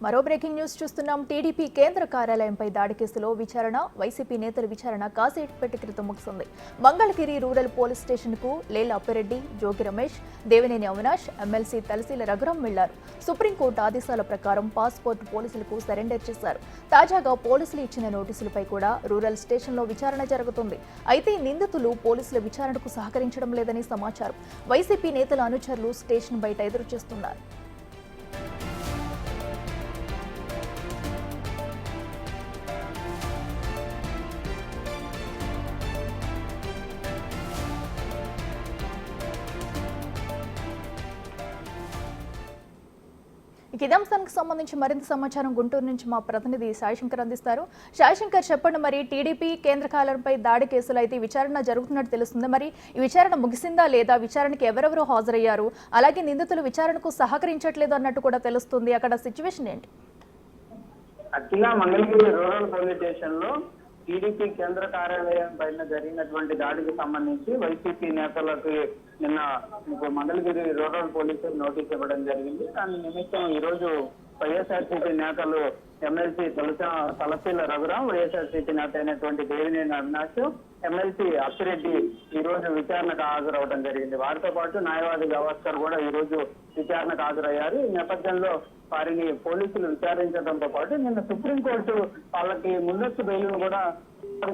మరో breaking news చూస్తున్నాం. TDP కేంద్ర కార్యాలయంపై దాడి కేసులో విచారణ, వైసీపీ నేతల విచారణ కాసేపటి క్రితం ముగిసింది. మంగళగిరి రూరల్ పోలీస్ స్టేషన్కు లేల అప్పిరెడ్డి, జోగి రమేష్, దేవినేని అవినాష్, ఎమ్మెల్సీ తలసీల రఘురాం వెళ్లారు. సుప్రీంకోర్టు ఆదేశాల ప్రకారం పాస్పోర్ట్ పోలీసులకు సరెండర్ చేశారు. తాజాగా పోలీసులు ఇచ్చిన నోటీసులపై కూడా రూరల్ స్టేషన్లో విచారణ జరుగుతుంది. అయితే నిందితులు పోలీసుల విచారణకు సహకరించడం లేదని సమాచారం. వైసీపీ నేతల అనుచరులు స్టేషన్ బయట ఎదురు చేస్తున్నారు. ఇదే అంశానికి సంబంధించి మరింత సమాచారం గుంటూరు నుంచి మా ప్రతినిధి సాయిశంకర్ అందిస్తారు. సాయిశంకర్, చెప్పండి, మరి టీడీపీ కేంద్ర కార్యాలయంపై దాడి కేసులో అయితే విచారణ జరుగుతున్నట్టు తెలుస్తుంది. మరి ఈ విచారణ ముగిసిందా లేదా? విచారణకి ఎవరెవరు హాజరయ్యారు? అలాగే నిందితులు విచారణకు సహకరించట్లేదు అన్నట్టు కూడా తెలుస్తుంది. అక్కడ సిచ్యువేషన్ ఏంటి? అఖిల మంగళగిరి రూరల్ పోలీస్ స్టేషన్ లో టీడీపీ కేంద్ర కార్యాలయం పైన జరిగినటువంటి దాడికి సంబంధించి వైసీపీ నేతలకు నిన్న మంగళగిరి రూరల్ పోలీసులు నోటీస్ ఇవ్వడం జరిగింది. దాని నిమిత్తం ఈ రోజు వైఎస్ఆర్సీపీ నేతలు ఎమ్మెల్సీ తలసీల రఘురాం, వైఎస్ఆర్సీపీ నేత అయినటువంటి దేవినేని అవినాష్, ఎమ్మెల్సీ అప్పిరెడ్డి ఈ రోజు విచారణకు హాజరవడం జరిగింది. వారితో పాటు న్యాయవాది గవాస్కర్ కూడా ఈ రోజు విచారణకు హాజరయ్యారు. ఈ నేపథ్యంలో వారిని పోలీసులు విచారించడంతో పాటు నిన్న సుప్రీంకోర్టు వాళ్ళకి ముందస్తు బెయిల్ను కూడా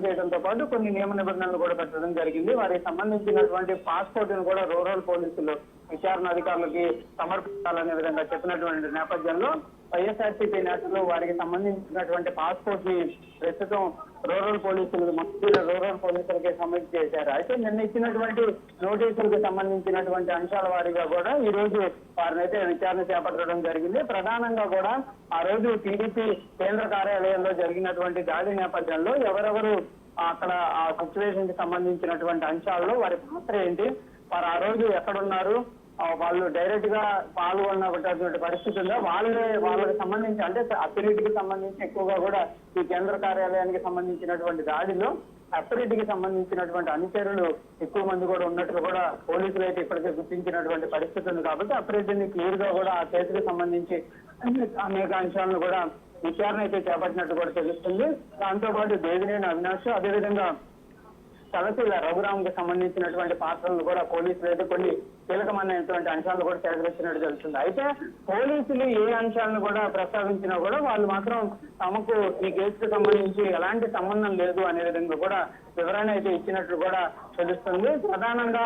చేయడంతో పాటు కొన్ని నియమ నిబంధనలు కూడా పెట్టడం జరిగింది. వారికి సంబంధించినటువంటి పాస్పోర్ట్ కూడా రూరల్ పోలీసులు విచారణ అధికారులకి సమర్పించాలనే విధంగా చెప్పినటువంటి నేపథ్యంలో వైఎస్ఆర్సీపీ నేతలు వారికి సంబంధించినటువంటి పాస్పోర్ట్ ని ప్రస్తుతం రూరల్ పోలీసులకి సబ్మిట్ చేశారు. అయితే నిన్న ఇచ్చినటువంటి నోటీసులకు సంబంధించినటువంటి అంశాల వారీగా కూడా ఈ రోజు వారినైతే విచారణ చేపట్టడం జరిగింది. ప్రధానంగా కూడా ఆ రోజు టీడీపీ కేంద్ర కార్యాలయంలో జరిగినటువంటి దాడి నేపథ్యంలో ఎవరెవరు అక్కడ ఆ సిచ్యువేషన్ కి సంబంధించినటువంటి అంశాల్లో వారి పాత్ర ఏంటి, వారు ఆ రోజు ఎక్కడున్నారు, వాళ్ళు డైరెక్ట్ గా పాల్గొన్నటువంటి పరిస్థితి ఉందా, వాళ్ళకి సంబంధించి అంటే అప్పిరెడ్డికి సంబంధించి ఎక్కువగా కూడా ఈ కేంద్ర కార్యాలయానికి సంబంధించినటువంటి దాడిలో అప్పిరెడ్డికి సంబంధించినటువంటి అనుచరులు ఎక్కువ మంది కూడా ఉన్నట్లు కూడా పోలీసులు అయితే ఇప్పటికే గుర్తించినటువంటి పరిస్థితి ఉంది. కాబట్టి అప్పిరెడ్డిని క్లియర్ గా కూడా ఆ కేసుకు సంబంధించి అనేక అంశాలను కూడా విచారణ అయితే చేపట్టినట్టు కూడా తెలుస్తుంది. దాంతో పాటు దేవినేని అవినాష్, అదేవిధంగా తలసీల రఘురాంకి సంబంధించినటువంటి పాత్రలను కూడా పోలీసులు అయితే కొన్ని కీలకమైనటువంటి అంశాలను కూడా సేకరించినట్టు తెలుస్తుంది. అయితే పోలీసులు ఏ అంశాలను కూడా ప్రస్తావించినా కూడా వాళ్ళు మాత్రం తమకు ఈ కేసుకు సంబంధించి ఎలాంటి సంబంధం లేదు అనే విధంగా కూడా వివరణ అయితే ఇచ్చినట్లు కూడా తెలుస్తుంది. ప్రధానంగా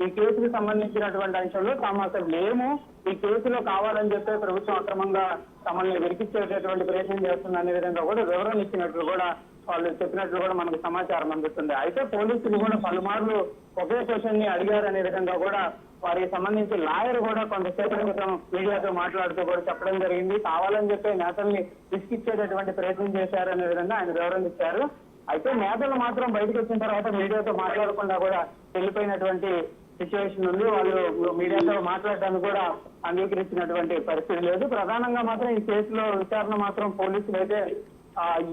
ఈ కేసుకు సంబంధించినటువంటి అంశంలో తాము అసలు లేము, ఈ కేసులో కావాలని చెప్పే ప్రభుత్వం అక్రమంగా తమల్ని వెలికిచ్చేటటువంటి ప్రయత్నం చేస్తుంది అనే విధంగా కూడా వివరణ ఇచ్చినట్లు కూడా వాళ్ళు చెప్పినట్లు కూడా మనకు సమాచారం అందుతుంది. అయితే పోలీసులు కూడా పలుమార్లు ఒకే క్వశ్చన్ ని అడిగారు అనే విధంగా కూడా వారికి సంబంధించి లాయర్ కూడా కొంతసేపటి క్రితం మీడియాతో మాట్లాడుతూ కూడా చెప్పడం జరిగింది. కావాలని చెప్పి నేతల్ని విసిగిచ్చేటటువంటి ప్రయత్నం చేశారనే విధంగా ఆయన వివరణ ఇచ్చారు. అయితే నేతలు మాత్రం బయటకు వచ్చిన తర్వాత మీడియాతో మాట్లాడకుండా కూడా వెళ్ళిపోయినటువంటి సిచ్యువేషన్ ఉంది. వాళ్ళు మీడియాతో మాట్లాడడానికి కూడా అంగీకరించినటువంటి పరిస్థితి లేదు. ప్రధానంగా మాత్రం ఈ కేసులో విచారణ మాత్రం పోలీసులు అయితే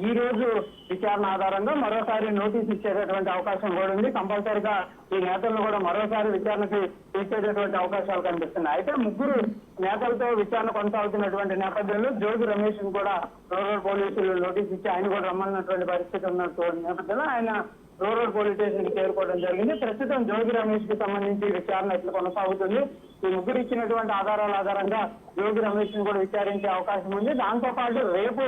ఈ రోజు విచారణ ఆధారంగా మరోసారి నోటీస్ ఇచ్చేటటువంటి అవకాశం కూడా ఉంది. కంపల్సరిగా ఈ నేతలను కూడా మరోసారి విచారణకి తీసేటటువంటి అవకాశాలు కనిపిస్తున్నాయి. అయితే ముగ్గురు నేతలతో విచారణ కొనసాగుతున్నటువంటి నేపథ్యంలో జోగి రమేష్ కూడా రూరల్ పోలీసులు నోటీస్ ఇచ్చి ఆయన కూడా రమ్మన్నటువంటి పరిస్థితి ఉన్నటువంటి నేపథ్యంలో ఆయన రూరల్ పోలీస్ స్టేషన్ కి చేరుకోవడం జరిగింది. ప్రస్తుతం జోగి రమేష్ కి సంబంధించి విచారణ ఎట్లా కొనసాగుతుంది, ఈ ముగ్గురు ఇచ్చినటువంటి ఆధారాల ఆధారంగా జోగి రమేష్ ని కూడా విచారించే అవకాశం ఉంది. దాంతో పాటు రేపు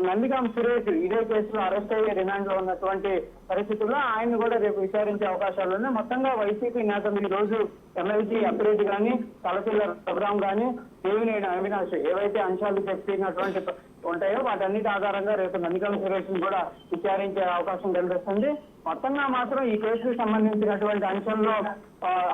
నందిగాం సురేష్ ఇదే కేసులో అరెస్ట్ అయ్యే రిమాండ్ లో ఉన్నటువంటి పరిస్థితుల్లో ఆయన కూడా రేపు విచారించే అవకాశాలు ఉన్నాయి. మొత్తంగా వైసీపీ నేతలు ఈ రోజు ఎమ్మెల్సీ అప్పిరెడ్డి కానీ, తలసీల రఘురాం కానీ, దేవినేని అవినాష్ ఏవైతే అంశాలు చెప్పినటువంటి ఉంటాయో వాటన్నిటి ఆధారంగా రేపు నందిగాం సురేష్ ని కూడా విచారించే అవకాశం కనిపిస్తుంది. మొత్తంగా మాత్రం ఈ కేసుకు సంబంధించినటువంటి అంశంలో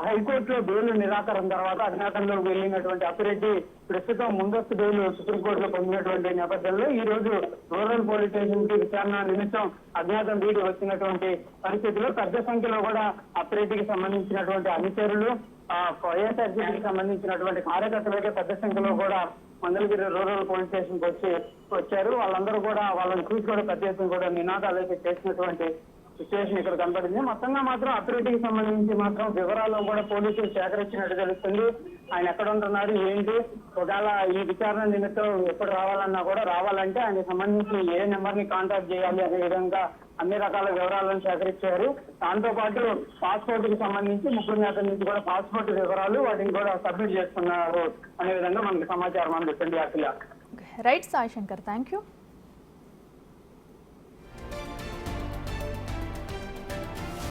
హైకోర్టులో బెయిల్ నిరాకరణ తర్వాత అజ్ఞాతంలోకి వెళ్ళినటువంటి అప్పిరెడ్డి ప్రస్తుతం ముందస్తు బెయిల్ సుప్రీంకోర్టులో పొందినటువంటి నేపథ్యంలో ఈ రోజు రూరల్ పోలీస్ స్టేషన్ కి విచారణ నిమిత్తం అజ్ఞాతం వీడి వచ్చినటువంటి పరిస్థితుల్లో పెద్ద సంఖ్యలో కూడా అప్పిరెడ్డికి సంబంధించినటువంటి అనుచరులు, వైఎస్ఆర్సీపీకి సంబంధించినటువంటి కార్యకర్తలైతే పెద్ద సంఖ్యలో కూడా మంగళగిరి రూరల్ పోలీస్ స్టేషన్ కి వచ్చారు. వాళ్ళందరూ కూడా వాళ్ళని చూసి కూడా పెద్ద ఎత్తున కూడా నినాదాలు అయితే చేసినటువంటి సిచ్యువేషన్ ఇక్కడ కనపడింది. మొత్తంగా మాత్రం అథారిటీకి సంబంధించి మాత్రం వివరాలు కూడా పోలీసులు సేకరించినట్టు తెలుస్తుంది. ఆయన ఎక్కడ ఉంటున్నారు ఏంటి, ఒకవేళ ఈ విచారణ నిమిత్తం ఎప్పుడు రావాలన్నా కూడా రావాలంటే ఆయనకు సంబంధించి ఏ నెంబర్ ని కాంటాక్ట్ చేయాలి అనే విధంగా అన్ని రకాల వివరాలను సేకరించారు. దాంతో పాటు పాస్పోర్ట్ కి సంబంధించి ముగ్గురు నేతల నుంచి కూడా పాస్పోర్ట్ వివరాలు వాటిని కూడా సబ్మిట్ చేస్తున్నారు అనే విధంగా మనకి సమాచారం అందుతుంది. Akhila. Right Sai Shankar, thank you.